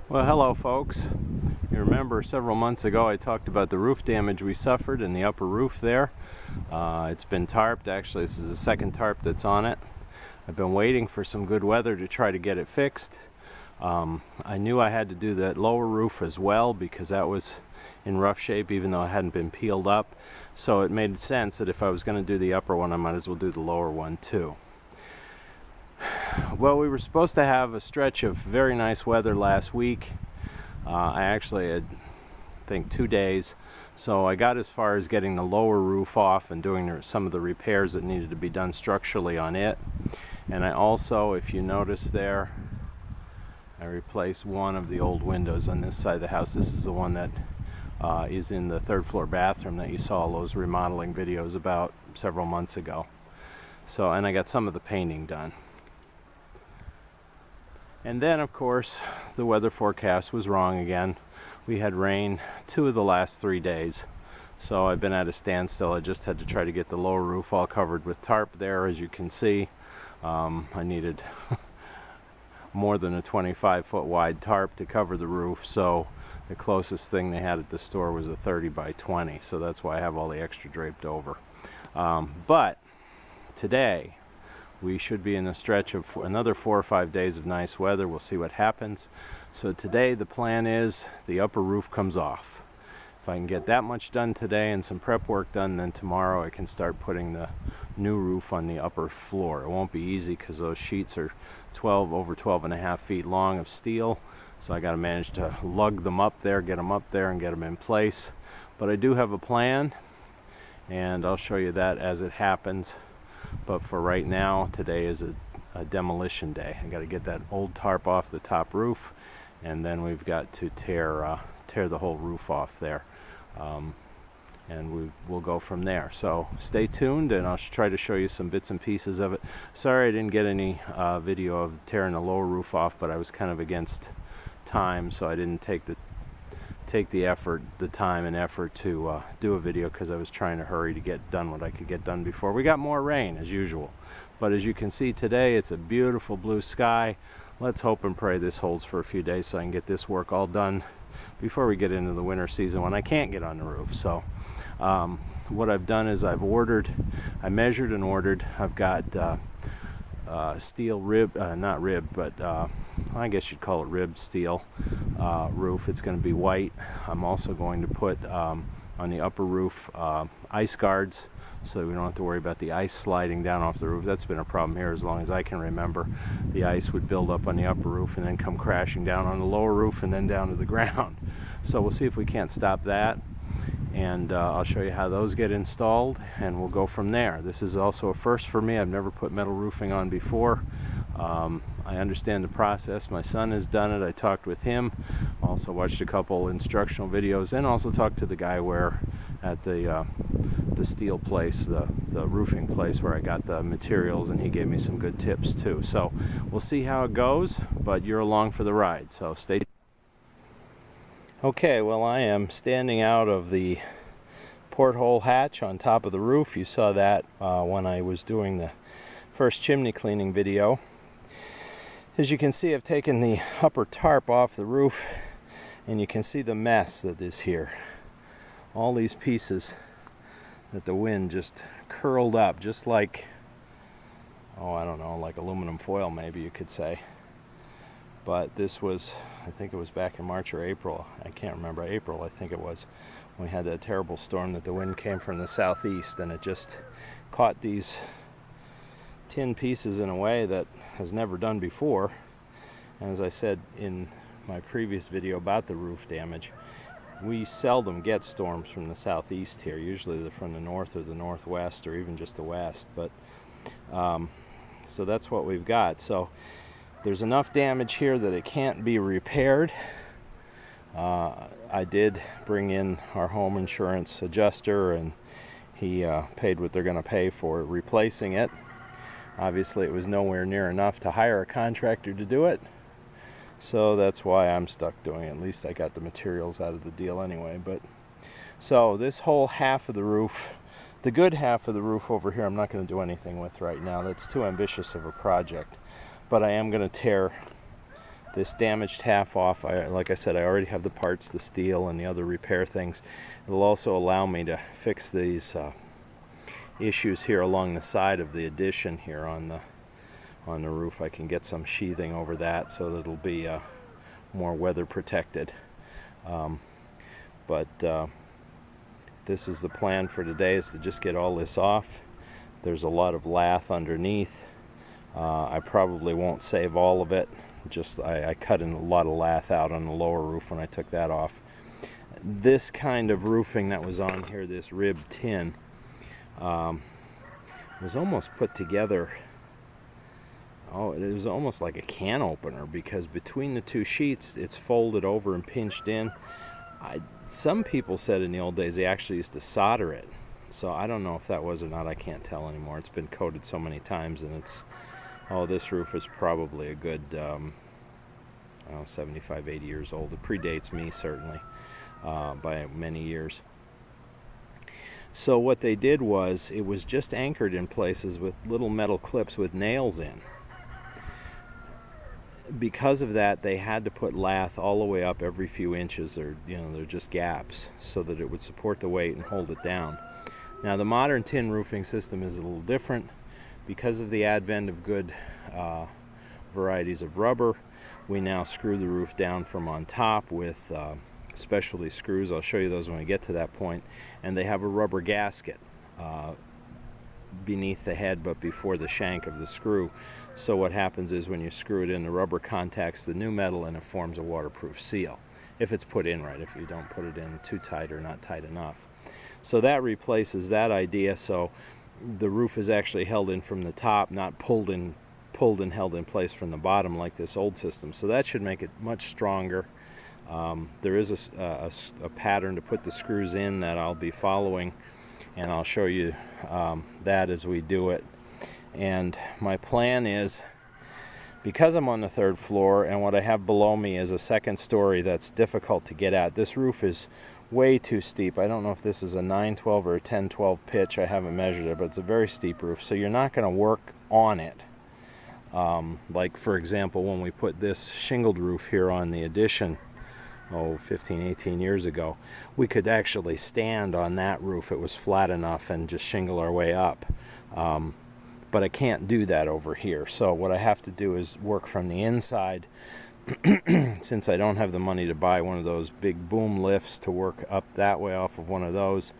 Well, hello folks. You remember several months ago I talked about the roof damage we suffered in the upper roof there. It's been tarped. Actually, this is the second tarp that's on it. I've been waiting for some good weather to try to get it fixed. I knew I had to do that lower roof as well because that was in rough shape even though it hadn't been peeled up. So it made sense that if I was going to do the upper one, I might as well do the lower one too. Well, we were supposed to have a stretch of very nice weather last week. I actually had, I think, 2 days. So I got as far as getting the lower roof off and doing some of the repairs that needed to be done structurally on it. And I also, if you notice there, I replaced one of the old windows on this side of the house. This is the one that is in the third floor bathroom that you saw those remodeling videos about several months ago. So, and I got some of the painting done. And then, of course, the weather forecast was wrong again. We had rain 2 of the last 3 days. So I've been at a standstill. I just had to try to get the lower roof all covered with tarp there, as you can see. I needed more than a 25-foot wide tarp to cover the roof. So the closest thing they had at the store was a 30 by 20. So that's why I have all the extra draped over. But today, we should be in a stretch of another 4 or 5 days of nice weather. We'll see what happens. So today the plan is the upper roof comes off. If I can get that much done today and some prep work done, then tomorrow I can start putting the new roof on the upper floor. It won't be easy because those sheets are over 12.5 feet long of steel. So I got to manage to lug them up there, get them up there and get them in place. But I do have a plan and I'll show you that as it happens. But for right now, today is a demolition day. I got to get that old tarp off the top roof, and then we've got to tear the whole roof off there, and we'll go from there. So stay tuned, and I'll try to show you some bits and pieces of it. Sorry I didn't get any video of tearing the lower roof off, but I was kind of against time, so I didn't take the time and effort to do a video because I was trying to hurry to get done what I could get done before we got more rain as usual. But as you can see today, it's a beautiful blue sky. Let's hope and pray this holds for a few days so I can get this work all done before we get into the winter season when I can't get on the roof. So what I've done is I measured and ordered. I've got steel rib, not rib, but I guess you'd call it rib steel roof. It's going to be white. I'm also going to put on the upper roof ice guards so we don't have to worry about the ice sliding down off the roof. That's been a problem here as long as I can remember. The ice would build up on the upper roof and then come crashing down on the lower roof and then down to the ground. So we'll see if we can't stop that. And I'll show you how those get installed and we'll go from there. This is also a first for me. I've never put metal roofing on before. I understand the process. My son has done it. I talked with him, also watched a couple instructional videos, and also talked to the guy at the steel place, the roofing place where I got the materials, and he gave me some good tips too. So we'll see how it goes, but you're along for the ride, so stay tuned. Okay, well, I am standing out of the porthole hatch on top of the roof. You saw that when I was doing the first chimney cleaning video. As you can see, I've taken the upper tarp off the roof, and you can see the mess that is here. All these pieces that the wind just curled up, just like, oh, I don't know, like aluminum foil maybe you could say. But this was, I think it was back in March or April. I can't remember. April, I think it was, when we had that terrible storm that the wind came from the southeast, and it just caught these tin pieces in a way that has never done before. And as I said in my previous video about the roof damage, we seldom get storms from the southeast here. Usually they're from the north or the northwest or even just the west. But so that's what we've got. So there's enough damage here that it can't be repaired. I did bring in our home insurance adjuster, and he paid what they're going to pay for replacing it. Obviously it was nowhere near enough to hire a contractor to do it, so that's why I'm stuck doing it. At least I got the materials out of the deal anyway. But so this whole half of the roof, the good half of the roof over here, I'm not going to do anything with right now. That's too ambitious of a project. But I am going to tear this damaged half off. Like I said, I already have the parts, the steel and the other repair things. It'll also allow me to fix these issues here along the side of the addition here on the roof. I can get some sheathing over that so that it'll be more weather protected. But this is the plan for today, is to just get all this off. There's a lot of lath underneath. I probably won't save all of it. Just I cut in a lot of lath out on the lower roof when I took that off. This kind of roofing that was on here, this rib tin, was almost put together. Oh, it was almost like a can opener, because between the two sheets it's folded over and pinched in. Some people said in the old days they actually used to solder it. So I don't know if that was or not. I can't tell anymore. It's been coated so many times, and it's, oh, this roof is probably a good 75, 80 years old. It predates me, certainly, by many years. So what they did was, it was just anchored in places with little metal clips with nails in. Because of that, they had to put lath all the way up every few inches, or they're just gaps, so that it would support the weight and hold it down. Now the modern tin roofing system is a little different. Because of the advent of good varieties of rubber, we now screw the roof down from on top with specialty screws. I'll show you those when we get to that point. And they have a rubber gasket beneath the head but before the shank of the screw. So what happens is, when you screw it in, the rubber contacts the new metal and it forms a waterproof seal, if it's put in right. If you don't put it in too tight or not tight enough. So that replaces that idea. So the roof is actually held in from the top, not pulled and held in place from the bottom like this old system. So that should make it much stronger. There is a pattern to put the screws in that I'll be following, and I'll show you that as we do it. And my plan is, because I'm on the 3rd floor and what I have below me is a 2nd story that's difficult to get at. This roof is way too steep. I don't know if this is a 9/12 or a 10/12 pitch. I haven't measured it, but it's a very steep roof, so you're not going to work on it. Like, for example, when we put this shingled roof here on the addition, 15, 18 years ago, we could actually stand on that roof. It was flat enough, and just shingle our way up. But I can't do that over here. So what I have to do is work from the inside. Since I don't have the money to buy one of those big boom lifts to work up that way off of one of those,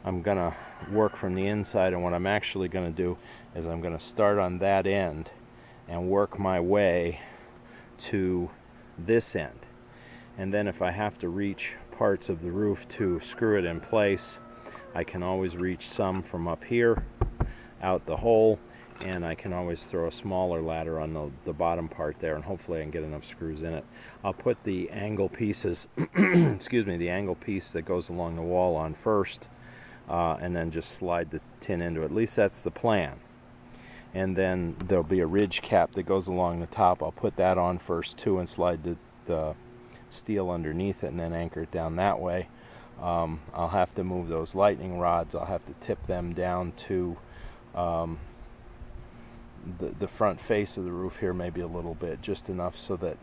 I'm gonna work from the inside. And what I'm actually gonna do is, I'm gonna start on that end and work my way to this end. And then if I have to reach parts of the roof to screw it in place, I can always reach some from up here out the hole, and I can always throw a smaller ladder on the bottom part there, and hopefully I can get enough screws in it. I'll put the angle pieces, excuse me, the angle piece that goes along the wall on first, and then just slide the tin into it. At least that's the plan. And then there'll be a ridge cap that goes along the top. I'll put that on first too, and slide the steel underneath it, and then anchor it down that way. I'll have to move those lightning rods. I'll have to tip them down to the front face of the roof here, maybe a little bit, just enough so that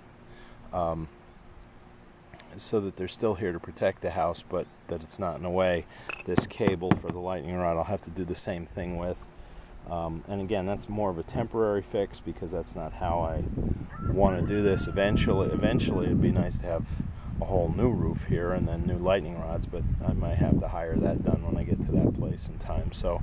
they're still here to protect the house, but that it's not in the way. This cable for the lightning rod I'll have to do the same thing with. And again, that's more of a temporary fix, because that's not how I want to do this. Eventually it'd be nice to have a whole new roof here and then new lightning rods, but I might have to hire that done when I get to that place in time. So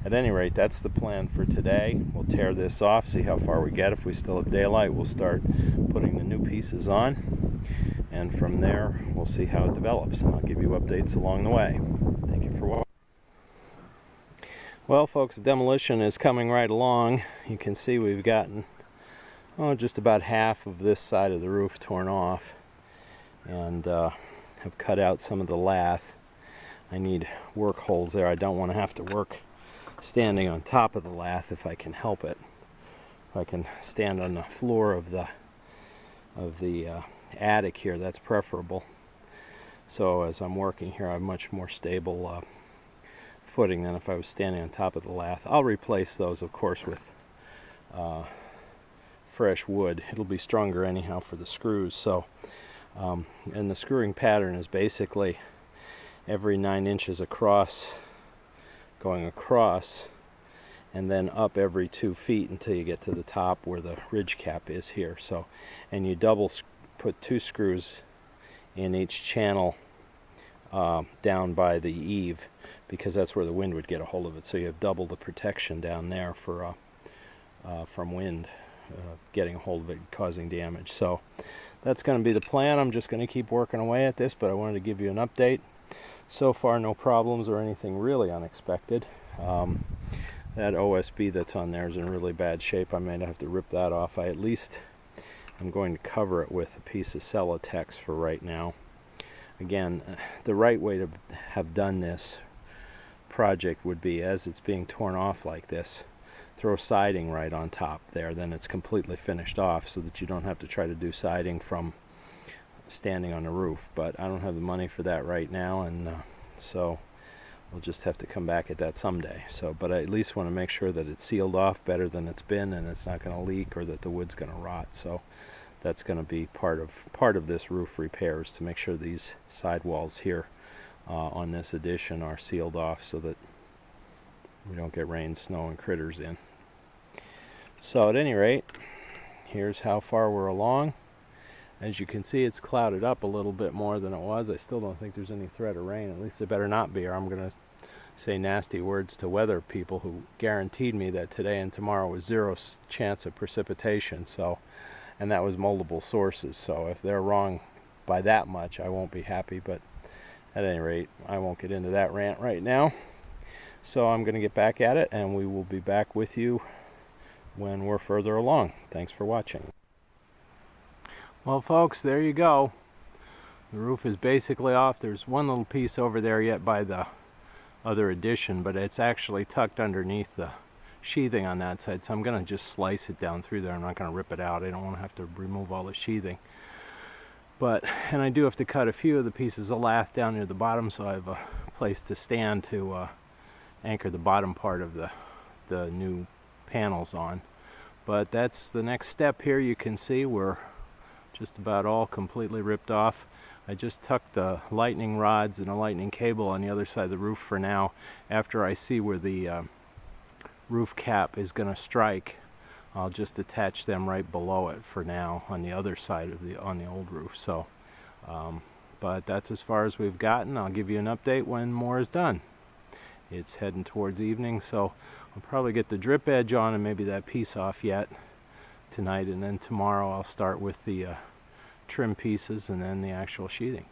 at any rate, that's the plan for today. We'll tear this off, see how far we get. If we still have daylight, we'll start putting the new pieces on, and from there we'll see how it develops, and I'll give you updates along the way. Thank you for watching. Well, folks, demolition is coming right along. You can see we've gotten just about half of this side of the roof torn off, and have cut out some of the lath. I need work holes there. I don't want to have to work standing on top of the lath if I can help it. If I can stand on the floor of the attic here, that's preferable. So as I'm working here, I have much more stable footing than if I was standing on top of the lath. I'll replace those, of course, with fresh wood. It'll be stronger anyhow for the screws. So, and the screwing pattern is basically every 9 inches across, going across, and then up every 2 feet until you get to the top where the ridge cap is here. So, and you put 2 screws in each channel down by the eave, because that's where the wind would get a hold of it. So you have double the protection down there for from wind getting a hold of it and causing damage. So that's going to be the plan. I'm just going to keep working away at this, but I wanted to give you an update. So far, no problems or anything really unexpected. That OSB that's on there is in really bad shape. I may have to rip that off. I'm going to cover it with a piece of Celotex for right now. Again, the right way to have done this project would be, as it's being torn off like this, throw siding right on top there. Then it's completely finished off, so that you don't have to try to do siding from standing on the roof. But I don't have the money for that right now, and so we'll just have to come back at that someday. So, but I at least want to make sure that it's sealed off better than it's been, and it's not going to leak, or that the wood's going to rot. So that's going to be part of this roof repairs, to make sure these sidewalls here on this addition are sealed off, so that we don't get rain, snow, and critters in. So at any rate, here's how far we're along. As you can see, it's clouded up a little bit more than it was. I still don't think there's any threat of rain. At least it better not be, or I'm going to say nasty words to weather people who guaranteed me that today and tomorrow was 0 chance of precipitation. So, and that was multiple sources. So if they're wrong by that much, I won't be happy. But at any rate, I won't get into that rant right now. So I'm going to get back at it, and we will be back with you when we're further along. Thanks for watching. Well, folks, there you go. The roof is basically off. There's one little piece over there yet by the other addition, but it's actually tucked underneath the sheathing on that side. So I'm going to just slice it down through there. I'm not going to rip it out. I don't want to have to remove all the sheathing. And I do have to cut a few of the pieces of lath down near the bottom, so I have a place to stand to anchor the bottom part of the new panels on. But that's the next step here. You can see we're just about all completely ripped off. I just tucked the lightning rods and a lightning cable on the other side of the roof for now. After I see where the roof cap is going to strike, I'll just attach them right below it for now on the other side of the old roof. So, but that's as far as we've gotten. I'll give you an update when more is done. It's heading towards evening, so I'll probably get the drip edge on and maybe that piece off yet tonight, and then tomorrow I'll start with the trim pieces and then the actual sheathing.